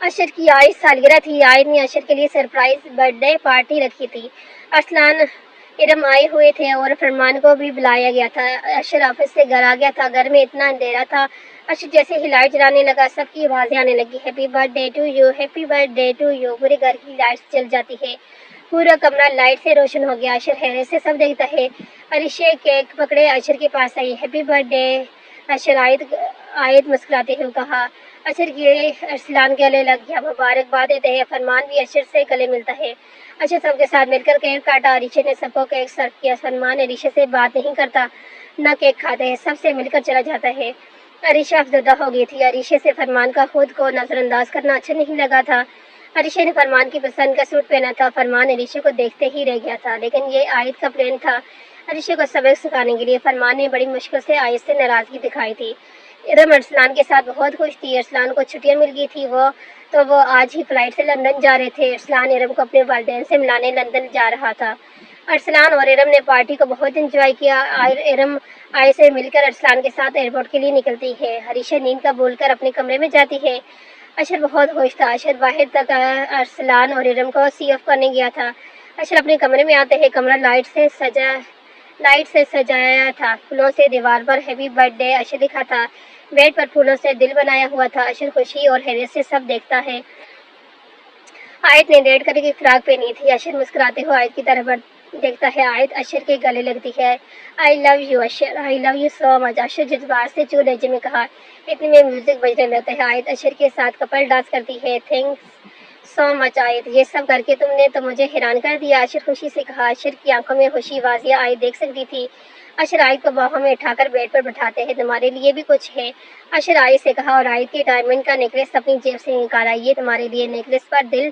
اشر کی آج سالگرہ تھی۔ عائد نے اشر کے لیے سرپرائز برتھ ڈے پارٹی رکھی تھی۔ ارسلان ارم آئے ہوئے تھے اور فرمان کو بھی بلایا گیا تھا۔ اشر آفس سے گھر آ گیا تھا۔ گھر میں اتنا اندھیرا تھا، اشر جیسے ہی لائٹ جلانے لگا سب کی آوازیں آنے لگی، happy birthday to you, happy birthday to you. پورے گھر کی لائٹس جل جاتی ہے، پورا کمرہ لائٹ سے روشن ہو گیا۔ اشر حیرت سے سب دیکھتا ہے۔ عریشہ کیک پکڑے اشر کے پاس آئی، ہیپی برتھ ڈے اشر، عائد مسکراتے ہوئے کہا۔ اشر کی ارسلان گلے لگ گیا، مبارکباد دیتے ہیں۔ فرمان بھی اشر سے گلے ملتا ہے۔ اشر سب کے ساتھ مل کر کیک کاٹا۔ عریشہ نے سب کو کیک سرو کیا۔ فرمان عریشہ سے بات نہیں کرتا، نہ کیک کھاتا ہے، سب سے مل کر چلا جاتا ہے۔ عریشہ افسردہ ہو گئی تھی۔ عریشہ سے فرمان کا خود کو نظر انداز کرنا اچھا نہیں لگا تھا۔ عریشہ نے فرمان کی پسند کا سوٹ پہنا تھا۔ فرمان عریشہ کو دیکھتے ہی رہ گیا تھا، لیکن یہ عائد کا پلان تھا عریشہ کو سبق سکھانے کے لیے۔ فرمان نے بڑی مشکل سے عائد سے ناراضگی دکھائی تھی۔ ارم ارسلان کے ساتھ بہت خوش تھی۔ ارسلان کو چھٹیاں مل گئی تھی، وہ آج ہی فلائٹ سے لندن جا رہے تھے۔ ارسلان ارم کو اپنے والدین سے ملانے لندن جا رہا تھا۔ ارسلان اور ارم نے پارٹی کو بہت انجوائے کیا۔ ارم عائد سے مل کر ارسلان کے ساتھ ایئرپورٹ کے لیے نکلتی ہے۔ عریشہ نیند کا بول کر اپنے کمرے میں جاتی ہے۔ اشر بہت خوش تھا۔ اشر باہر تک ارسلان اور ارم کو سی آف کرنے گیا تھا۔ اشر اپنے کمرے میں آتے ہیں، کمرہ لائٹ سے سجایا تھا، پھولوں سے دیوار پر ہیپی برتھ ڈے اشر لکھا تھا، بیڈ پر پھولوں سے دل بنایا ہوا تھا۔ اشر خوشی اور حیرت سے سب دیکھتا ہے۔ عائد نے ریڈ کلر کی فراک پہنی تھی۔ اشر مسکراتے ہوئے عائد کی طرف دیکھتا ہے۔ عائد اشر کے گلے لگتی ہے، آئی love you Ashar, I love you so مچ۔ اشر جذبات سے چور لہجے میں کہا۔ اتنے میں میوزک بجنے لگتا ہے۔ عائد اشر کے ساتھ کپل ڈانس کرتی ہے، تھینکس سو مچ عائد، یہ سب کر کے تم نے تو مجھے حیران کر دیا، اشر خوشی سے کہا۔ اشر کی آنکھوں میں خوشی واضح عائد دیکھ سکتی تھی۔ اشر عائد کو باہوں میں اٹھا کر بیڈ پر بٹھاتے ہیں، تمہارے لیے بھی کچھ ہے، اشر عائد سے کہا، اور عائد کے ڈائمنڈ کا نیکلیس اپنی جیب سے نکالا۔ یہ تمہارے لیے، نیکلیس پر دل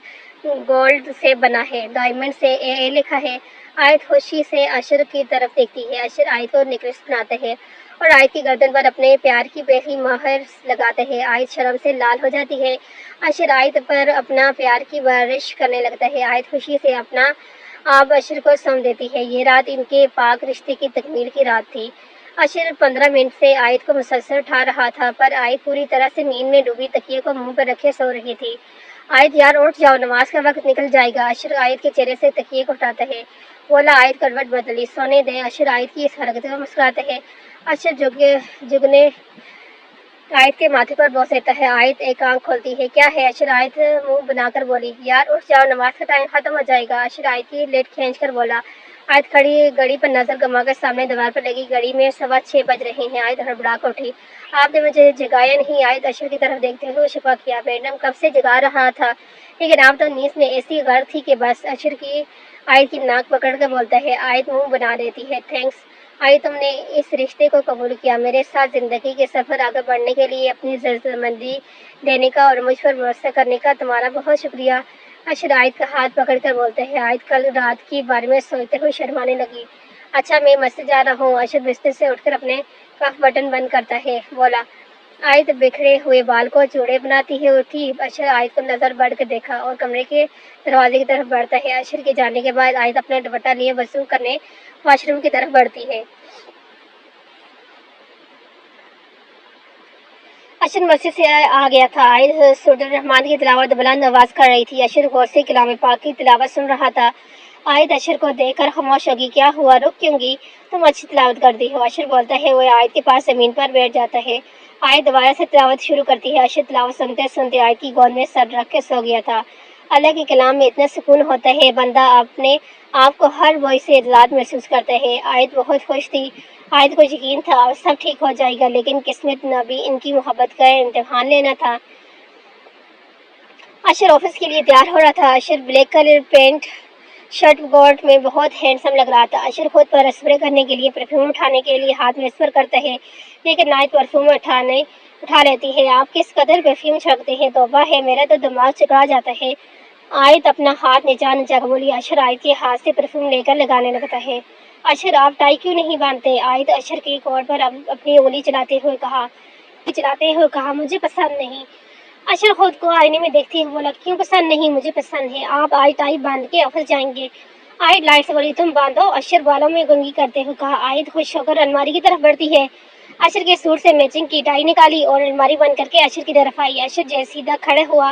گولڈ سے بنا ہے، ڈائمنڈ سے اے لکھا ہے۔ عائد خوشی سے اشر کی طرف دیکھتی ہے۔ اشر عائد کو نیکلیس پہناتا ہے اور عائد کی گردن پر اپنے پیار کی پہلی مہر لگاتا ہے۔ عائد شرم سے لال ہو جاتی ہے۔ اشر عائد پر اپنا پیار کی بارش کرنے لگتا ہے۔ عائد خوشی سے اپنا آپ اشر کو سونپ دیتی ہے۔ یہ رات ان کے پاک رشتے کی تکمیل کی رات تھی۔ اشر 15 منٹ سے عائد کو مسلسل اٹھا رہا تھا، پر عائد پوری طرح سے نیند میں ڈوبی تکیے کو منہ پر رکھے سو رہی تھی۔ عائد یار اٹھ جاؤ، نماز کا وقت نکل جائے گا۔ اشر عائد کے چہرے سے تکیے کو ہٹاتا ہے، بولا عائد کروٹ بدلی، سونے دیں۔ اشر عائد کی اس حرکت کو مسکراتا ہے۔ اشر جگنے عائد کے ماتھے پر بوس دیتا ہے۔ عائد ایک آنکھ کھولتی ہے، کیا ہے اشر؟ عائد منہ بنا کر بولی، یار اٹھ جاؤ، نماز کا ٹائم ختم ہو جائے گا۔ اشر عائد کی لیٹ کھینچ کر بولا۔ عائد کھڑی گھڑی پر نظر گھما کر سامنے دیوار پر لگی گھڑی میں 6:15 بج رہے ہیں۔ عائد ہڑبڑا کر اٹھی، آپ نے مجھے جگایا نہیں؟ عائد اشر کی طرف دیکھتے ہوئے شفا کیا، میڈم کب سے جگا رہا تھا، لیکن آپ تو نیند میں ایسی غرق تھی کہ بس۔ اشر کی عائد کی ناک پکڑ کر بولتا ہے۔ عائد منہ بنا لیتی ہے، تھینکس عائد، تم نے اس رشتے کو قبول کیا، میرے ساتھ زندگی کے سفر آگے بڑھنے کے لیے اپنی رضامندی دینے کا اور مجھ پر بھروسہ کرنے کا تمہارا بہت شکریہ۔ اشر عائد کا ہاتھ پکڑ کر بولتے ہیں۔ عائد کل رات کے بارے میں سوچتے ہوئے شرمانے لگی، اچھا میں مسجد جا رہا ہوں۔ اشر بستر سے اٹھ کر اپنے کف بٹن بند کرتا ہے، بولا۔ عائد بکھرے ہوئے بال کو جوڑے بناتی ہے اٹھی۔ اشر عائد کو نظر بڑھ کر دیکھا اور کمرے کے دروازے کی طرف بڑھتا ہے۔ اشر کے جانے کے بعد عائد اپنا دوپٹہ لیے وضو کرنے واش روم کی طرف بڑھتی ہے۔ اشر مسجد سے آ گیا تھا۔ عائد سورۃ الرحمن کی تلاوت بلند آواز کر رہی تھی۔ اشر غور سے کلام پاک کی تلاوت سن رہا تھا۔ عائد اشر کو دیکھ کر خاموش ہوگی، کیا ہوا، رک کیوں گئی، تم اچھی تلاوت کرتی ہو۔ اشر بولتا ہے وہ عائد کے پاس زمین پر بیٹھ جاتا ہے۔ عائد دوبارہ سے تلاوت شروع کرتی ہے۔ اشر تلاوت سنتے سنتے عائد کی گود میں سر رکھ کے سو گیا تھا۔ اللہ کے کلام میں اتنا سکون ہوتا ہے، بندہ اپنے آپ کو ہر بوجھ سے آزاد محسوس کرتا ہے۔ عائد بہت خوش تھی۔ عائد کو یقین تھا اب سب ٹھیک ہو جائے گا، لیکن قسمت نے بھی ان کی محبت کا امتحان لینا تھا۔ اشر آفس کے لیے تیار ہو رہا تھا۔ Ashar black colour pant shirt coat میں بہت ہینڈسم لگ رہا تھا۔ اشر خود پر اسپرے کرنے کے لیے پرفیوم اٹھانے کے لیے ہاتھ میں اسپر کرتا ہے، لیکن عائد پرفیوم اٹھا لیتی ہے۔ آپ کس قدر پرفیوم چھڑکتے ہیں، توبہ ہے، میرا تو دماغ چکرا جاتا ہے۔ عائد اپنا ہاتھ نیچا کر بولی۔ اشر عائد کے ہاتھ سے پرفیوم لے کر لگانے لگتا ہے۔ اشر آپ ٹائی کیوں نہیں باندھتے؟ عائد اشر کی کوٹ پر اپنی انگلی چلاتے ہوئے کہا، مجھے پسند نہیں۔ اشر خود کو آئینے میں دیکھتے ہوئے بولا، کیوں پسند نہیں؟ مجھے پسند ہے، آپ آج ٹائی باندھ کے آفس جائیں گے؟ عائد لائٹ سے بولی، تم باندھو۔ اشر بالوں میں کنگھی کرتے ہوئے کہا۔ عائد خوش ہو کر الماری کی طرف بڑھتی ہے، اشر کے سوٹ سے میچنگ کی ٹائی نکالی اور الماری بند کر کے اشر کی طرف آئی۔ اشر جیسے سیدھا کھڑا ہوا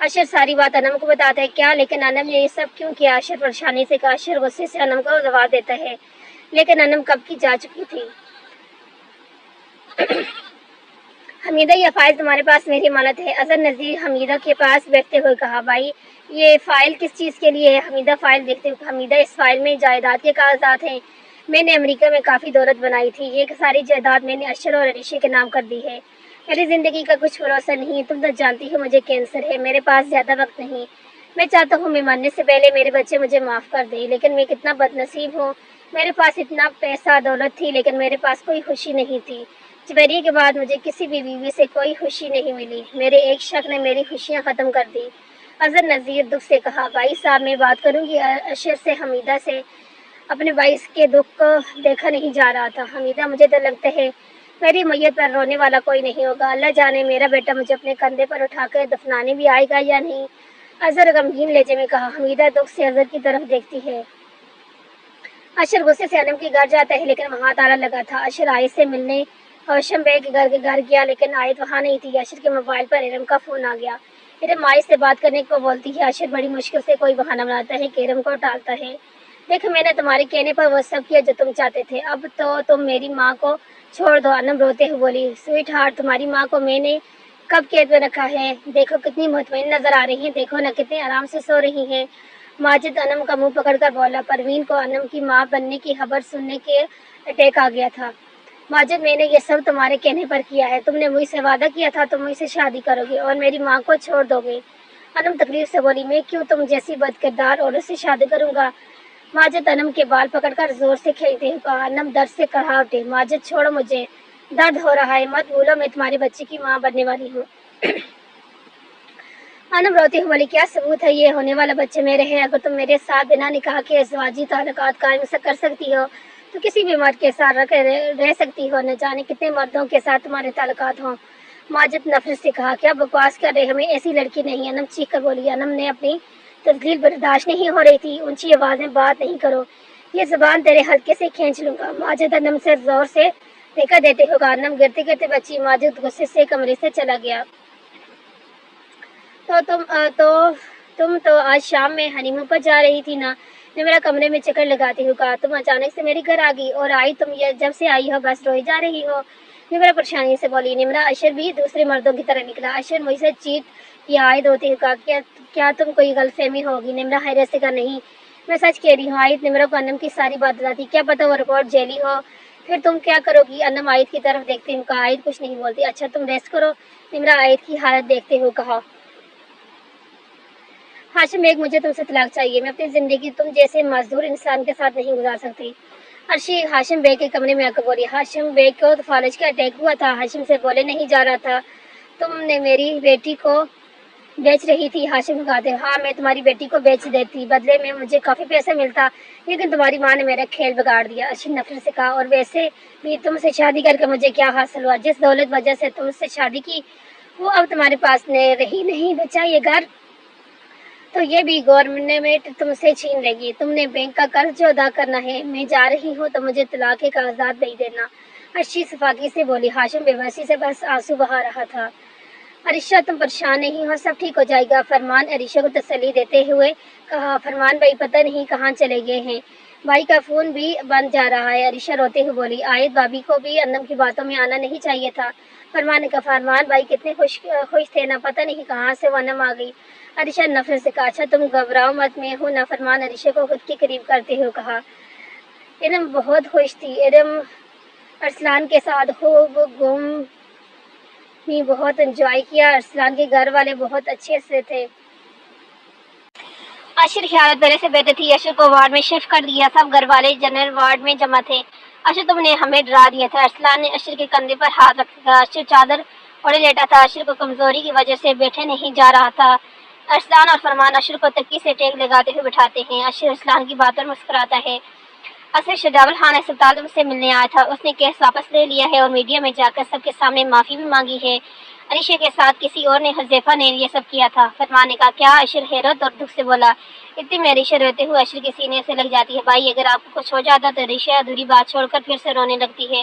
اشر ساری بات انم کو بتاتا ہے کیا لیکن انم نے یہ سب کیوں کیا؟ اشر پریشانی سے کہا۔ اشر غصے سے انم کو دبا دیتا ہے لیکن انم کب کی جا چکی تھی۔ حمیدہ یہ فائل تمہارے پاس میری امانت ہے، اظہر نذیر حمیدہ کے پاس بیٹھتے ہوئے کہا۔ بھائی یہ فائل کس چیز کے لیے ہے؟ حمیدہ فائل دیکھتے ہوئے۔ حمیدہ اس فائل میں جائیداد کے کاغذات ہیں، میں نے امریکہ میں کافی دولت بنائی تھی، یہ ساری جائیداد میں نے اشر اور عریشہ کے نام کر دی ہے۔ میری زندگی کا کچھ بھروسہ نہیں، تم تو جانتی ہو مجھے کینسر ہے، میرے پاس زیادہ وقت نہیں، میں چاہتا ہوں میں مرنے سے پہلے میرے بچے مجھے معاف کر دیں، لیکن میں کتنا بد نصیب ہوں، میرے پاس اتنا پیسہ دولت تھی لیکن میرے پاس کوئی خوشی نہیں تھی۔ جویریے کے بعد مجھے کسی بھی بیوی سے کوئی خوشی نہیں ملی، میرے ایک شخص نے میری خوشیاں ختم کر دی۔ اظہر نذیر دکھ سے کہا۔ بھائی صاحب میں بات کروں گی اشر سے۔ حمیدہ سے اپنے بھائی کے دکھ کو دیکھا نہیں جا رہا تھا۔ حمیدہ مجھے تو لگتا ہے میری میت پر رونے والا کوئی نہیں ہوگا، اللہ جانے میرا بیٹا مجھے اپنے کندھے پر اٹھا کر دفنانے بھی آئے گا یا نہیں، اظہر غمگین لہجے میں کہا۔ حمیدہ دکھ سے اظہر کی طرف دیکھتی ہے۔ اشر غصے سے انم کے گھر جاتا ہے لیکن وہاں تالا لگا تھا۔ اشر عائد سے ملنے ہاشم بیگ کے گھر گیا لیکن عائد وہاں نہیں تھی۔ اشر کے موبائل پر ارم کا فون آ گیا۔ ارم عائد سے بات کرنے کو بولتی ہے۔ اشر بڑی مشکل سے کوئی بہانہ بناتا ہے کہ ارم کو ٹالتا ہے۔ دیکھ میں نے تمہارے کہنے پر وہ سب کیا جو تم چاہتے تھے، اب تو تم میری ماں کو چھوڑ دو۔ انم روتے ہوئے بولی۔ سویٹ ہارٹ تمہاری ماں کو میں نے کب قید میں رکھا ہے؟ دیکھو کتنی مطمئن نظر آ رہی ہیں، دیکھو نہ کتنے آرام سے سو رہی ہیں۔ ماجد انم کا منہ پکڑ کر بولا۔ پروین کو انم کی ماں بننے کی خبر سننے کے اٹیک آ گیا تھا۔ ماجد میں نے یہ سب تمہارے کہنے پر کیا ہے، تم نے مجھ سے وعدہ کیا تھا تم مجھ سے شادی کرو گے اور میری ماں کو چھوڑ دو گے۔ انم تکلیف سے بولی۔ میں کیوں تم جیسی بد کردار عورت سے شادی کروں گا؟ ماجد انم کے بال پکڑ کر زور سے کھیلتے ہوئے کہا۔ انم درد سے کڑھا اٹھے۔ ماجد چھوڑو مجھے، درد ہو رہا ہے، مت بھولو میں تمہارے بچے کی ماں بننے والی ہوں۔ انم روتے ہوئے بولی۔ کیا ثبوت ہے یہ ہونے والا بچہ میرے ہے؟ اگر تم میرے ساتھ بنا نکاح کے ازدواجی تعلقات قائم کر سکتی ہو تو کسی بھی مرد کے ساتھ رہ سکتی ہو، نہ جانے کتنے مردوں کے ساتھ تمہارے تعلقات ہوں۔ ماجد نفرت سے کہا۔ کیا بکواس کر رہے، ہمیں ایسی لڑکی نہیں۔ انم چیخ کر بولی۔ انم نے اپنی تذلیل برداشت نہیں ہو رہی تھی۔ اونچی آواز میں بات نہیں کرو، یہ زبان تیرے حلقے سے کھینچ لوں گا۔ ماجد انم سے زور سے دھکا دیتے ہوئے کہا۔ انم گرتے گرتے بچی۔ ماجد غصے سے کمرے سے چلا گیا۔ تم تو آج شام میں ہنی مون پر جا رہی تھی نا؟ نمرا کمرے میں چکر لگاتے ہوئے کہا۔ تم اچانک سے میرے گھر آ گئی اور آئی تم جب سے آئی ہو بس روئی جا رہی ہو۔ نمرا پریشانی سے بولی۔ نمرا اشر بھی دوسرے مردوں کی طرح نکلا۔ اشر مجھ سے چیت یا عائد ہوتے ہوئے کہا۔ کیا تم کوئی غلط فہمی ہوگی؟ نمرا حیرت سے کہا۔ نہیں میں سچ کہہ رہی ہوں۔ عائد نمرا کو انم کی ساری بات بتاتی۔ کیا پتہ وہ رپورٹ جعلی ہو، پھر تم کیا کرو گی؟ انم عائد کی طرف دیکھتے ہوئے کہا۔ عائد کچھ نہیں بولتی۔ اچھا تم ریسٹ کرو، نمرا عائد کی حالت دیکھتے ہوئے کہا۔ ہاشم بیگ مجھے تم سے طلاق چاہیے، میں اپنی زندگی تم جیسے معذور انسان کے ساتھ نہیں گزار سکتی۔ عرشی ہاشم بیگ کے کمرے میں آ کر بولی۔ ہاشم بیگ کو فالج کا اٹیک ہوا تھا، ہاشم سے بولے نہیں جا رہا تھا۔ تم نے میری بیٹی کو بیچ رہی تھی۔ ہاشم کہتے۔ ہاں میں تمہاری بیٹی کو بیچ دیتی، بدلے میں مجھے کافی پیسہ ملتا، لیکن تمہاری ماں نے میرا کھیل بگاڑ دیا۔ عرشی نفرت سے کہا۔ اور ویسے بھی تم سے شادی کر کے مجھے کیا حاصل ہوا؟ جس دولت وجہ سے تم سے شادی کی وہ اب تمہارے پاس رہی نہیں، بچا یہ گھر تو یہ بھی گورنمنٹ تم سے چھین لے گی، تم نے بینک کا قرض جو ادا کرنا ہے۔ میں جا رہی ہوں تو مجھے طلاق کے کاغذات بھیج دینا۔ عرشی صفاقی سے بولی۔ ہاشم بے بسی سے بس آنسو بہا رہا تھا۔ عریشہ تم پریشان نہیں ہو، سب ٹھیک ہو جائے گا، فرمان عریشہ کو تسلی دیتے ہوئے کہا۔ فرمان بھائی پتہ نہیں کہاں چلے گئے ہیں، بھائی کا فون بھی بند جا رہا ہے۔ عریشہ روتے ہوئے بولی۔ عائد بھابھی کو بھی انم کی باتوں میں آنا نہیں چاہیے تھا۔ فرمان نے کہا۔ فرمان بھائی کتنے خوش تھے نا، پتہ نہیں کہاں سے وہ انم آ گئی۔ عریشہ نفرت سے کہا۔ اچھا تم گھبراؤ مت، میں ہوں نا۔ فرمان عریشہ کو خود کے قریب کرتے ہوئے کہا۔ ارم بہت خوش تھی، ارم ارسلان کے ساتھ خوب گم بھی بہت انجوائے کیا، ارسلان کے گھر والے بہت اچھے سے تھے۔ اشر کی حالت پہلے سے بہتر تھی، اشر کو وارڈ میں شفٹ کر دیا، سب گھر والے جنرل وارڈ میں جمع تھے۔ اشر تم نے ہمیں ڈرا دیا تھا۔ ارسلان نے اشر کے کندھے پر ہاتھ رکھا۔ اشر چادر اوڑھے لیٹا تھا، اشر کو کمزوری کی وجہ سے بیٹھے نہیں جا رہا تھا۔ ارسلان اور فرمان اشر کو تکی سے ٹیک لگاتے ہوئے بٹھاتے ہیں۔ اشر ارسلان کی بات پر مسکراتا ہے۔ اصل شجاول خان اسپتال تم سے ملنے آیا تھا، اس نے کیس واپس لے لیا ہے اور میڈیا میں جا کر سب کے سامنے معافی بھی مانگی ہے۔ عریشہ کے ساتھ کسی اور نے، حذیفہ نے یہ سب کیا تھا۔ فرمان نے کہا۔ کیا؟ اشر حیرت اور دکھ سے بولا۔ اتنے میں عریشہ روتے ہوئے اشر کے سینے سے لگ جاتی ہے۔ بھائی اگر آپ کو کچھ ہو جاتا تو عریشہ ادھوری بات چھوڑ کر پھر سے رونے لگتی ہے۔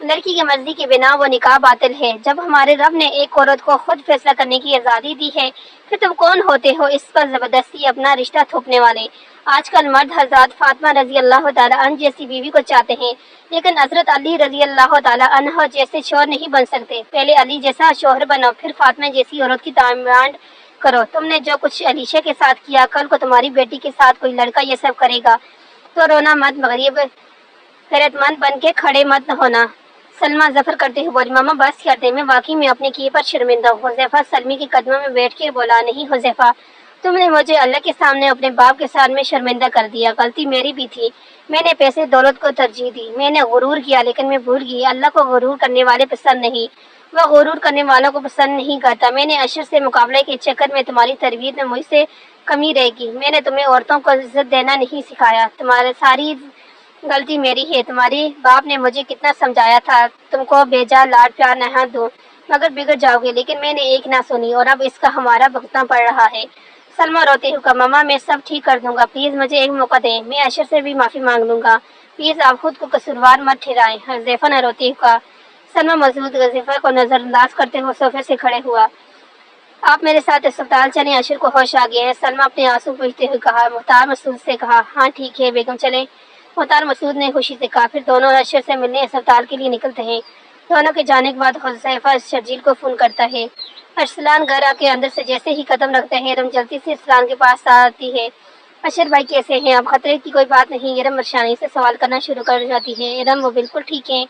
لڑکی کی مرضی کی بنا وہ نکاح باطل ہے۔ جب ہمارے رب نے ایک عورت کو خود فیصلہ کرنے کی آزادی دی ہے، پھر تم کون ہوتے ہو اس پر زبردستی اپنا رشتہ تھوپنے والے؟ آج کل مرد حضرات فاطمہ رضی اللہ تعالیٰ عنہ جیسی بیوی کو چاہتے ہیں، لیکن حضرت علی رضی اللہ تعالیٰ عنہ جیسے شوہر نہیں بن سکتے۔ پہلے علی جیسا شوہر بنو، پھر فاطمہ جیسی عورت کی ڈیمانڈ کرو۔ تم نے جو کچھ علیشہ کے ساتھ کیا، کل کو تمہاری بیٹی کے ساتھ کوئی لڑکا یہ سب کرے گا تو رونا مت، غریب غیرت مند بن کے کھڑے مت ہونا۔ سلمہ ظفر کرتے ہوئے بولی، ماما بس کر دے، میں واقعی میں اپنے کیے پر شرمندہ ہوں۔ حذیفہ سلمی کے قدموں میں بیٹھ کے بولا، نہیں حذیفہ، تم نے مجھے اللہ کے سامنے اپنے باپ کے سامنے شرمندہ کر دیا، غلطی میری بھی تھی، میں نے پیسے دولت کو ترجیح دی، میں نے غرور کیا، لیکن میں بھول گئی اللہ کو غرور کرنے والے پسند نہیں، وہ غرور کرنے والوں کو پسند نہیں کرتا۔ میں نے عشر سے مقابلے کے چکر میں تمہاری تربیت میں مجھ سے کمی رہے گی، میں نے تمہیں عورتوں کو عزت دینا نہیں سکھایا، تمہارے ساری غلطی میری ہے۔ تمہارے باپ نے مجھے کتنا سمجھایا تھا تم کو بیجا لاڈ پیار نہ دو مگر بگڑ جاؤ گے، لیکن میں نے ایک نہ سنی اور اب اس کا ہمارا بھگتنا پڑ رہا ہے۔ سلمہ روتے ہوئے کہا، ماما میں سب ٹھیک کر دوں گا، پلیز مجھے ایک موقع دیں، میں عشر سے بھی معافی مانگ لوں گا، پلیز آپ خود کو قصوروار مت ٹھہرائیں۔ حذیفہ نے روتے ہوئے کہا۔ سلمہ مضبوط حذیفہ کو نظر انداز کرتے ہوئے صوفے سے کھڑے ہوا۔ آپ میرے ساتھ اسپتال چلیں، عشر کو ہوش آ گیا ہے۔ سلمہ اپنے آنسو پوچھتے ہوئے کہا۔ مختار مسعود سے کہا، ہاں ٹھیک ہے بیگم چلیں۔ مختار مسعود نے خوشی سے کہا۔ پھر دونوں عشر سے ملنے اسپتال کے لیے نکلتے ہیں۔ دونوں کے جانے کے بعد حذیفہ شرجیل کو فون کرتا ہے۔ ارسلان گھر آ کے اندر سے جیسے ہی قدم رکھتے ہیں، ارم جلدی سے ارسلان کے پاس آتی ہے۔ اشر بھائی کیسے ہیں؟ اب خطرے کی کوئی بات نہیں؟ ارم پریشانی سے سوال کرنا شروع کر جاتی ہے۔ ارم وہ بالکل ٹھیک ہیں،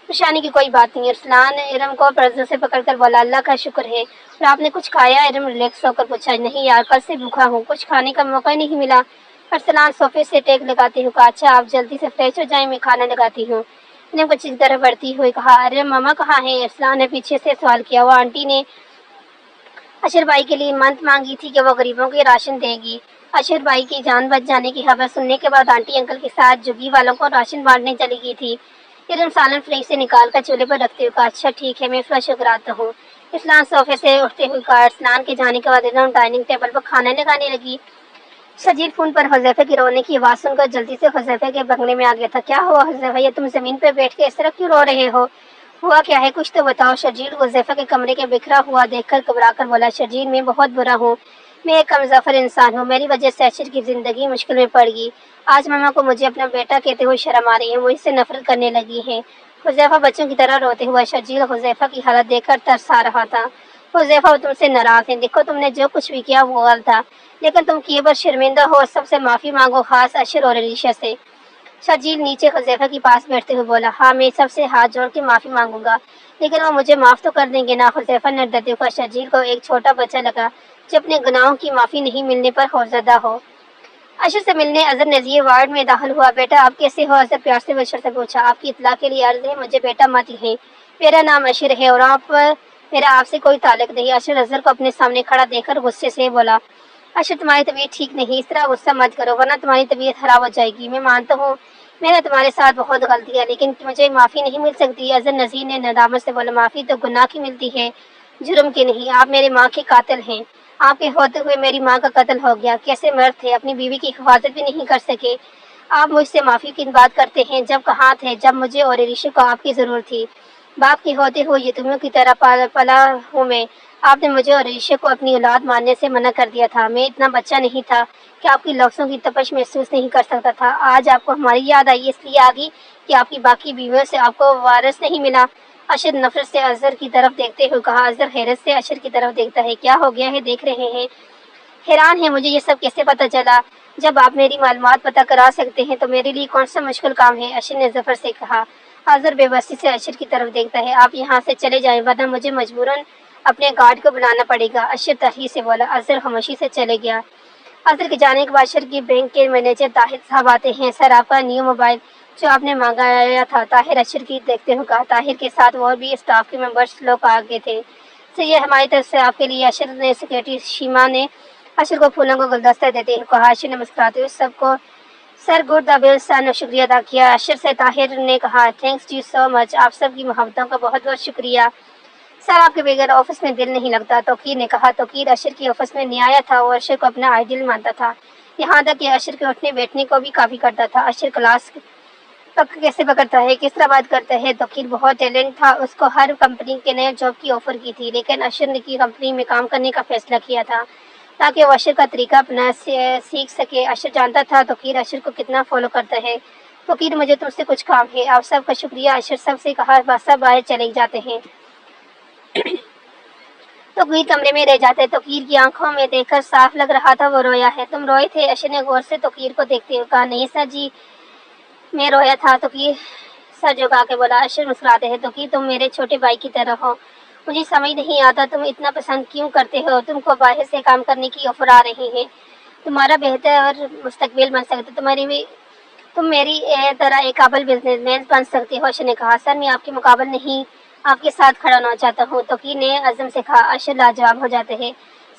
پریشانی کی کوئی بات نہیں۔ ارسلان ارم کو پرزوں سے پکڑ کر بولا، اللہ کا شکر ہے۔ اور آپ نے کچھ کھایا؟ ارم ریلیکس ہو کر پوچھا، نہیں یار کل سے بھوکا ہوں، کچھ کھانے کا موقع ہی نہیں ملا۔ ارسلان صوفے سے ٹیک لگاتے ہوئے کہا، اچھا آپ جلدی سے فریش ہو جائیں، میں کھانا لگاتی ہوں۔ ارم کچھ اس طرح بڑھتی ہوئی کہا، ارے ماما کہاں ہیں؟ ارسلان نے پیچھے سے سوال کیا۔ وہ آنٹی نے اشر بھائی کے لیے منت مانگی تھی کہ وہ غریبوں کو راشن دے گی۔ اشر بھائی کی جان بچ جانے کی خبر سننے کے بعد آنٹی انکل کے ساتھ جھگی والوں کو راشن بانٹنے چلی گئی تھی۔ ارم سالن فریج سے نکال کر چولہے پر رکھتے ہوئے کہا، اچھا ٹھیک ہے، میں فریش ہو کر آتا ہوں۔ ارسلان صوفے سے اٹھتے ہوئے کہا۔ ارسلان کے جانے کے بعد ارم ڈائننگ ٹیبل پر کھانا لگانے لگی۔ شرجیل فون پر حذیفہ کی رونے کی آواز سن کر جلدی سے حذیفہ کے بنگلے میں آ گیا تھا۔ کیا ہوا حذیفہ، یہ تم زمین پہ بیٹھ کے اس طرح کیوں رو رہے ہو؟ ہوا کیا ہے کچھ تو بتاؤ۔ شرجیل حذیفہ کے کمرے کے بکھرا ہوا دیکھ کر گھبرا کر بولا، شرجیل میں بہت برا ہوں، میں ایک کم ظفر انسان ہوں، میری وجہ سے اشر کی زندگی مشکل میں پڑ گئی۔ آج ماما کو مجھے اپنا بیٹا کہتے ہوئے شرم آ رہی ہے، مجھ سے نفرت کرنے لگی ہے۔ حذیفہ بچوں کی طرح روتے ہوئے شرجیل حذیفہ کی حالت دیکھ کر ترس آ رہا تھا۔ حذیفہ وہ تم سے ناراض ہیں، دیکھو تم نے جو کچھ بھی کیا وہ غلط تھا، لیکن تم کیے پر شرمندہ ہو، سب سے معافی مانگو، خاص اشر اور علیشہ سے۔ شرجیل نیچے حذیفہ کے پاس بیٹھتے ہوئے بولا، ہاں میں سب سے ہاتھ جوڑ کے معافی مانگوں گا، لیکن وہ مجھے معاف تو کر دیں گے نا؟ حذیفہ نے ڈرتے ہوئے شرجیل کو ایک چھوٹا بچہ لگا جو اپنے گناہوں کی معافی نہیں ملنے پر خوفزدہ ہو۔ اشر سے ملنے اظہر نذیر وارڈ میں داخل ہوا۔ بیٹا آپ کیسے ہو؟ اظہر پیار سے اشر سے پوچھا۔ آپ کی اطلاع کے لیے عرض ہے، مجھے بیٹا مت ہے، میرا نام اشر ہے اور میرا آپ سے کوئی تعلق نہیں۔ اشر اظہر کو اپنے سامنے کھڑا دیکھ کر غصے سے بولا، اشر تمہاری طبیعت ٹھیک نہیں، اس طرح غصہ مت کرو ورنہ تمہاری طبیعت خراب ہو جائے گی۔ میں مانتا ہوں میں نے تمہارے ساتھ بہت غلطی ہے، لیکن مجھے معافی نہیں مل سکتی۔ اظہر نذیر نے ندامت سے بولا، معافی تو گناہ کی ملتی ہے، جرم کی نہیں۔ آپ میرے ماں کے قاتل ہیں، آپ کے ہوتے ہوئے میری ماں کا قتل ہو گیا، کیسے مرد تھے، اپنی بیوی کی حفاظت بھی نہیں کر سکے۔ آپ مجھ سے معافی کی بات کرتے ہیں، جب کہاں تھے جب مجھے اور علیشہ کو آپ کی ضرورت تھی؟ باپ کے ہوتے ہوئے یتیموں کی طرح پلا ہوں میں، آپ نے مجھے اور علیشہ کو اپنی اولاد ماننے سے منع کر دیا تھا۔ میں اتنا بچہ نہیں تھا کہ آپ کی لفظوں کی تپش محسوس نہیں کر سکتا تھا۔ آج آپ کو ہماری یاد آئی، اس لیے آگی کہ آپ کی باقی بیویوں سے آپ کو وارث نہیں ملا۔ اشر نفرت سے اظہر کی طرف دیکھتے ہوئے کہا۔ اظہر حیرت سے اشر کی طرف دیکھتا ہے، کیا ہو گیا ہے، دیکھ رہے ہیں؟ حیران ہے، مجھے یہ سب کیسے پتہ چلا؟ جب آپ میری معلومات پتہ کرا سکتے ہیں تو میرے لیے کون سا مشکل کام ہے؟ اشر نے ظفر سے کہا۔ اظہر بے بسی سے اشر کی طرف دیکھتا ہے، آپ یہاں سے چلے جائیں ورنہ مجھے مجبوراً اپنے گارڈ کو بلانا پڑے گا۔ اشر تلخی سے بولا۔ اظہر خاموشی سے چلے گیا۔ اظہر کے جانے کے بعد اشر کی بینک کے مینیجر طاہر صاحب آتے ہیں۔ سر آپ کا نیو موبائل جو آپ نے مانگایا تھا۔ طاہر اشر کی دیکھتے ہوئے کہا۔ طاہر کے ساتھ اور بھی اسٹاف کے ممبرس لوگ آ گئے تھے۔ سر یہ ہماری طرف سے آپ کے لیے، اشر نے سیکرٹری شیما نے اشر کو پھولوں کو گلدستہ دیتے ہوئے کہا۔ اشر نے مسکراتے ہوئے سب کو سر گڈ ابل سن شکریہ ادا کیا۔ اشر سے طاہر نے کہا، تھینکس یو سو مچ، آپ سب کی محبتوں کا بہت بہت شکریہ۔ سر آپ کے بغیر آفس میں دل نہیں لگتا، توقیر نے کہا۔ توقیر اشر کی آفس میں نیا آیا تھا اور اشر کو اپنا آئیڈیل مانتا تھا، یہاں تک کہ اشر کے اٹھنے بیٹھنے کو بھی کافی کرتا تھا۔ اشر کلاس کیسے پکڑتا ہے، کس طرح بات کرتا ہے۔ توقیر بہت ٹیلنٹ تھا، اس کو ہر کمپنی کے نئے جاب کی آفر کی تھی، لیکن اشر نے کی کمپنی میں کام کرنے کا فیصلہ کیا تھا تاکہ وہ اشر کا طریقہ اپنا سیکھ سکے۔ اشر جانتا تھا توقیر اشر کو کتنا فالو کرتا ہے۔ توقیر مجھے تم سے کچھ کام ہے۔ آپ سب کا شکریہ، اشر سب سے کہا۔ بس سب باہر چلے جاتے ہیں۔ توقیر کمرے میں رہ جاتے۔ توقیر کی آنکھوں میں دیکھ کر صاف لگ رہا تھا وہ رویا ہے۔ تم روئے تھے؟ اشر نے غور سے توقیر کو دیکھتے ہوئے کہا۔ نہیں سر جی، میں رویا تھا، توقیر سر جھکا کے بولا۔ اشر مسکراتے ہیں۔ توقیر تم میرے چھوٹے بھائی کی طرح ہو، مجھے سمجھ نہیں آتا تم اتنا پسند کیوں کرتے ہو۔ تم کو باہر سے کام کرنے کی آفر آ رہی ہے، تمہارا بہتر مستقبل بن سکتا، تم میری طرح ایک قابل بزنس مین بن سکتے ہو۔ اشر نے کہا سر میں آپ کے مقابل نہیں، آپ کے ساتھ کھڑا ہونا چاہتا ہوں۔ توقیر نے عزم سے کہا۔ اشر لاجواب ہو جاتے ہیں۔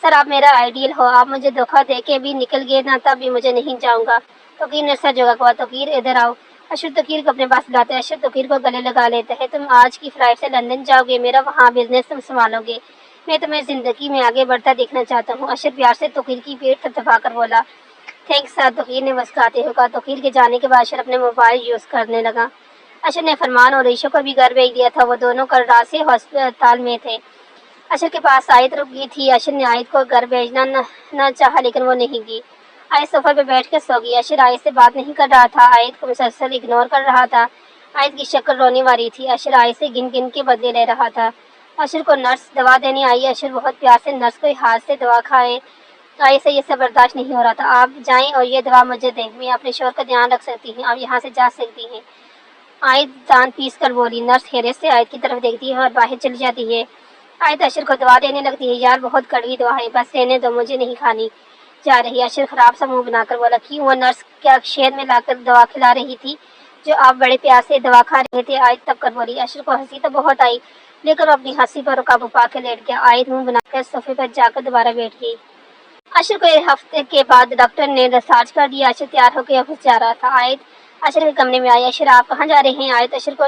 سر آپ میرا آئیڈیل ہو، آپ مجھے دھوکہ دے کے بھی نکل گئے نا، تب بھی مجھے نہیں جاؤں گا۔ توقیر نے سر جھکا کہا۔ توقیر ادھر آؤ۔ اشر توقیر کو اپنے پاس بلاتا ہے۔ اشر توقیر کو گلے لگا لیتا ہے۔ تم آج کی فلائٹ سے لندن جاؤ گے، میرا وہاں بزنس تم سنبھالو گے، میں تمہیں زندگی میں آگے بڑھتا دیکھنا چاہتا ہوں۔ اشر پیار سے توقیر کی پیٹھ تھپتھپا کر بولا۔ تھینکس سر، توقیر نے مسکراتے ہوئے کہا۔ توقیر کے جانے کے بعد اشر اپنے موبائل یوز کرنے لگا۔ اشر نے فرمان اور عائشہ کو بھی گھر بھیج دیا تھا، وہ دونوں کل رات سے ہسپتال میں تھے۔ اشر کے پاس آیت رک گئی تھی۔ اشر نے آیت کو گھر بھیجنا نہ چاہا، لیکن وہ نہیں گئی۔ آیت صوفے پہ بیٹھ کر سو گئی۔ اشر آیت سے بات نہیں کر رہا تھا، آیت کو مسلسل اگنور کر رہا تھا۔ آیت کی شکل رونے والی تھی۔ اشر آیت سے گن گن کے بدلے لے رہا تھا۔ اشر کو نرس دوا دینے آئی۔ اشر بہت پیار سے نرس کو ہاتھ سے دوا کھائے۔ آیت سے یہ سب برداشت نہیں ہو رہا تھا۔ آپ جائیں اور یہ دوا مجھے دیں، میں اپنے شوہر کا دھیان رکھ سکتی ہوں، آپ یہاں سے جا سکتی ہیں۔ آیت جان پیس کر بولی۔ نرس حیرت سے آیت کی طرف دیکھتی ہے اور باہر چلی جاتی ہے۔ آیت اشر کو دوا دینے لگتی ہے۔ یار بہت کڑوی دوا ہے، بس رہنے دو، مجھے نہیں کھانی جا رہی۔ اشر خراب سا منہ بنا کر بولا۔ کیوں؟ وہ نرس کیا شہد میں لا کر دوا کھلا رہی تھی جو آپ بڑے پیار سے دوا کھا رہے تھے؟ آیت تب کر بولی۔ اشر کو ہنسی تو بہت آئی، لیکن وہ اپنی ہنسی پر قابو پا کے لیٹ گیا۔ آیت منہ بنا کر صوفے پر جا کر دوبارہ بیٹھ گئی۔ اشر کو ایک ہفتے کے بعد ڈاکٹر نے ڈسچارج کر دیا۔ اشر تیار ہو کے آفس جا رہا تھا۔ آیت اشر کے کمرے میں آئی۔ اشر آپ کہاں جا رہے ہیں؟ آیت اشر کو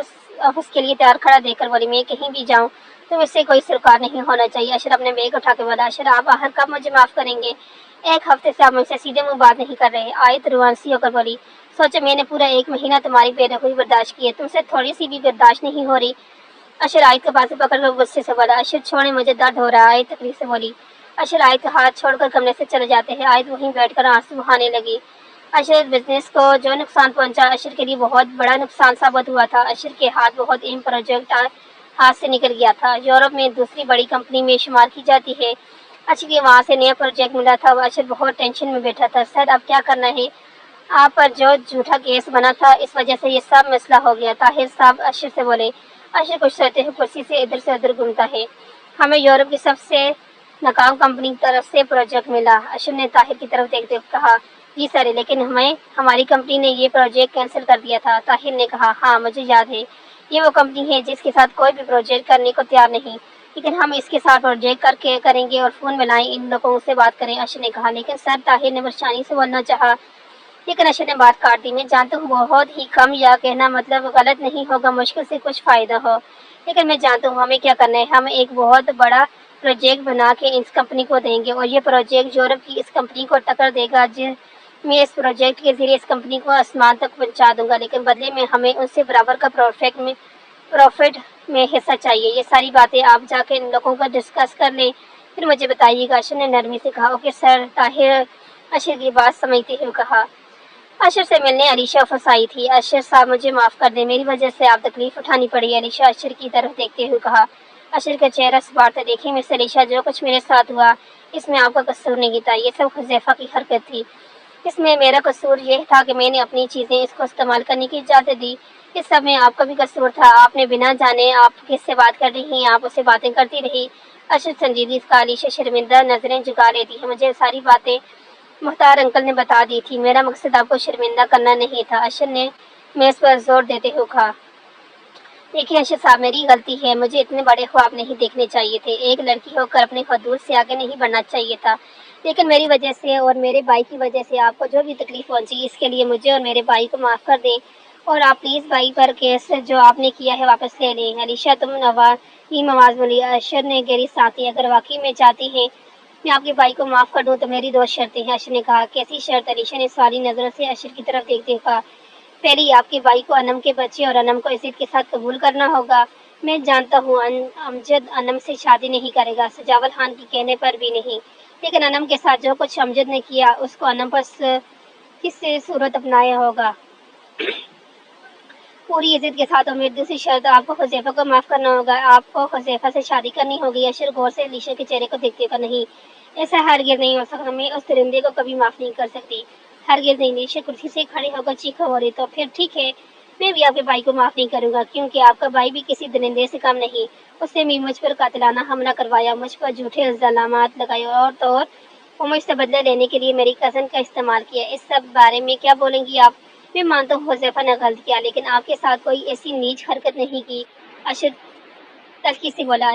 آفس کے لیے تیار کھڑا دیکھ کر بولی۔ میں کہیں بھی جاؤں تو اس سے کوئی سرکار نہیں ہونا چاہیے۔ اشر اپنے بیگ اٹھا کے بولا۔ اشر آپ باہر کب مجھے معاف کریں گے؟ ایک ہفتے سے آپ مجھ سے سیدھے منہ بات نہیں کر رہے۔ آیت روانسی ہو کر بولی۔ سوچو میں نے پورا 1 مہینہ تمہاری بے رحمی برداشت کی ہے، تم سے تھوڑی سی بھی برداشت نہیں ہو رہی؟ اشر آیت کے پاس پکڑ کر غصے سے بولا۔ اشر چھوڑیں، مجھے درد ہو رہا ہے، آیت تکلیف سے بولی۔ اشر آیت کا ہاتھ چھوڑ کر کمرے سے چلے جاتے ہیں۔ آیت وہیں بیٹھ کر آنسو بہانے لگی۔ اشر بزنس کو جو نقصان پہنچا اشر کے لیے بہت بڑا نقصان ثابت ہوا تھا۔ اشر کے ہاتھ بہت اہم پروجیکٹ ہاتھ سے نکل گیا تھا، یورپ میں دوسری بڑی کمپنی میں شمار کی جاتی ہے۔ اشر کے وہاں سے نیا پروجیکٹ ملا تھا۔ اشر بہت ٹینشن میں بیٹھا تھا۔ سر اب کیا کرنا ہے؟ آپ پر جو جھوٹا کیس بنا تھا اس وجہ سے یہ سب مسئلہ ہو گیا۔ طاہر صاحب اشر سے بولے۔ اشر کچھ سوچتے ہوئے کرسی سے ادھر سے ادھر گھومتا ہے۔ ہمیں یورپ کی سب سے ناکام کمپنی کی طرف سے پروجیکٹ ملا۔ اشر نے طاہر کی طرف دیکھتے ہوئے کہا۔ جی سر، لیکن ہماری کمپنی نے یہ پروجیکٹ کینسل کر دیا تھا۔ طاہر نے کہا۔ ہاں مجھے یاد ہے، یہ وہ کمپنی ہے جس کے ساتھ کوئی بھی پروجیکٹ کرنے کو تیار نہیں، لیکن ہم اس کے ساتھ پروجیکٹ کریں گے اور فون ملائیں، ان لوگوں سے بات کریں۔ اشر نے کہا۔ لیکن سر، طاہر نے پریشانی سے بولنا چاہا، لیکن اشر نے بات کاٹ دی۔ میں جانتا ہوں بہت ہی کم یا کہنا مطلب غلط نہیں ہوگا، مشکل سے کچھ فائدہ ہو، لیکن میں جانتا ہوں ہمیں کیا کرنا ہے۔ ہم ایک بہت بڑا پروجیکٹ بنا کے اس کمپنی کو دیں گے اور یہ پروجیکٹ یورپ کی اس کمپنی کو ٹکر دے گا۔ میں اس پروجیکٹ کے ذریعے اس کمپنی کو آسمان تک پہنچا دوں گا، لیکن بدلے میں ہمیں ان سے برابر کا پروفٹ میں حصہ چاہیے۔ یہ ساری باتیں آپ جا کے ان لوگوں کو ڈسکس کر لیں، پھر مجھے بتائیے گا۔ اشر نے نرمی سے کہا۔ اوکے سر، طاہر اشر کی بات سمجھتے ہوئے کہا۔ اشر سے ملنے علیشہ آفس آئی تھی۔ اشر صاحب مجھے معاف کر دیں، میری وجہ سے آپ تکلیف اٹھانی پڑی۔ علیشہ اشر کی طرف دیکھتے ہوئے کہا۔ اشر کا چہرہ سپاٹ تھا۔ دیکھیں مس علیشہ، جو کچھ میرے ساتھ ہوا اس میں آپ کا قصور نہیں تھا، یہ سب حذیفہ کی حرکت تھی۔ اس میں میرا قصور یہ تھا کہ میں نے اپنی چیزیں اس کو استعمال کرنے کی اجازت دی۔ اس سب میں آپ کا بھی قصور تھا، آپ نے بنا جانے آپ کس سے بات کر رہی ہیں آپ اس سے باتیں کرتی رہی۔ اشر سنجیدگی سے علیشہ شرمندہ نظریں جھکا لیتی ہے۔ مجھے ساری باتیں مختار انکل نے بتا دی تھی، میرا مقصد آپ کو شرمندہ کرنا نہیں تھا۔ اشر نے میز پر زور دیتے ہوئے کہا۔ دیکھیے اشر صاحب، میری غلطی ہے، مجھے اتنے بڑے خواب نہیں دیکھنے چاہیے تھے، ایک لڑکی ہو کر اپنے حدود سے آگے نہیں بڑھنا چاہیے تھا، لیکن میری وجہ سے اور میرے بھائی کی وجہ سے آپ کو جو بھی تکلیف پہنچی اس کے لیے مجھے اور میرے بھائی کو معاف کر دیں، اور آپ پلیز بھائی پر کیس جو آپ نے کیا ہے واپس لے لیں۔ علیشہ تم نواز بولی۔ اشر نے گہری سانس لی۔ اگر واقعی میں چاہتی ہیں میں آپ کے بھائی کو معاف کر دوں تو میری 2 شرطیں ہیں۔ اشر نے کہا۔ کیسی شرط؟ علیشہ نے سوالی نظروں سے اشر کی طرف دیکھتے ہوئے کہا۔ پہلے ہی آپ کے بھائی کو انم کے بچے اور انم کو عزت کے ساتھ قبول کرنا ہوگا۔ میں جانتا ہوں امجد انم سے شادی نہیں کرے گا، سجاول خان کے کہنے پر بھی نہیں، لیکن انم کے ساتھ جو کچھ امجد نے کیا اس کو انم پر کس سے صورت اپنایا ہوگا۔ پوری عزت کے ساتھ امید، دوسری شرط آپ کو حذیفہ کو معاف کرنا ہوگا، آپ کو حذیفہ سے شادی کرنی ہوگی۔ اشر غور سے علیشا کے چہرے کو دیکھتے ہوگا، نہیں، ایسا ہرگز نہیں ہو سکتا، میں اس درندے کو کبھی معاف نہیں کر سکتی، ہرگز نہیں۔ علیشا کرسی سے کھڑے ہو کر چیخا ہو رہی، تو پھر ٹھیک ہے، میں بھی آپ کے بھائی کو معاف نہیں کروں گا، کیونکہ آپ کا بھائی بھی کسی درندے سے کم نہیں، اس نے بھی مجھ پر قاتلانہ حملہ کروایا، مجھ پر جھوٹے الزامات لگائے، اور تو اور وہ مجھ سے بدلہ لینے کے لیے میری کزن کا استعمال کیا۔ اس سب بارے میں کیا بولیں گی آپ؟ میں مانتا ہوں حذیفہ نے غلط کیا، لیکن آپ کے ساتھ کوئی ایسی نیچ حرکت نہیں کی۔ اشر تلخی سے بولا۔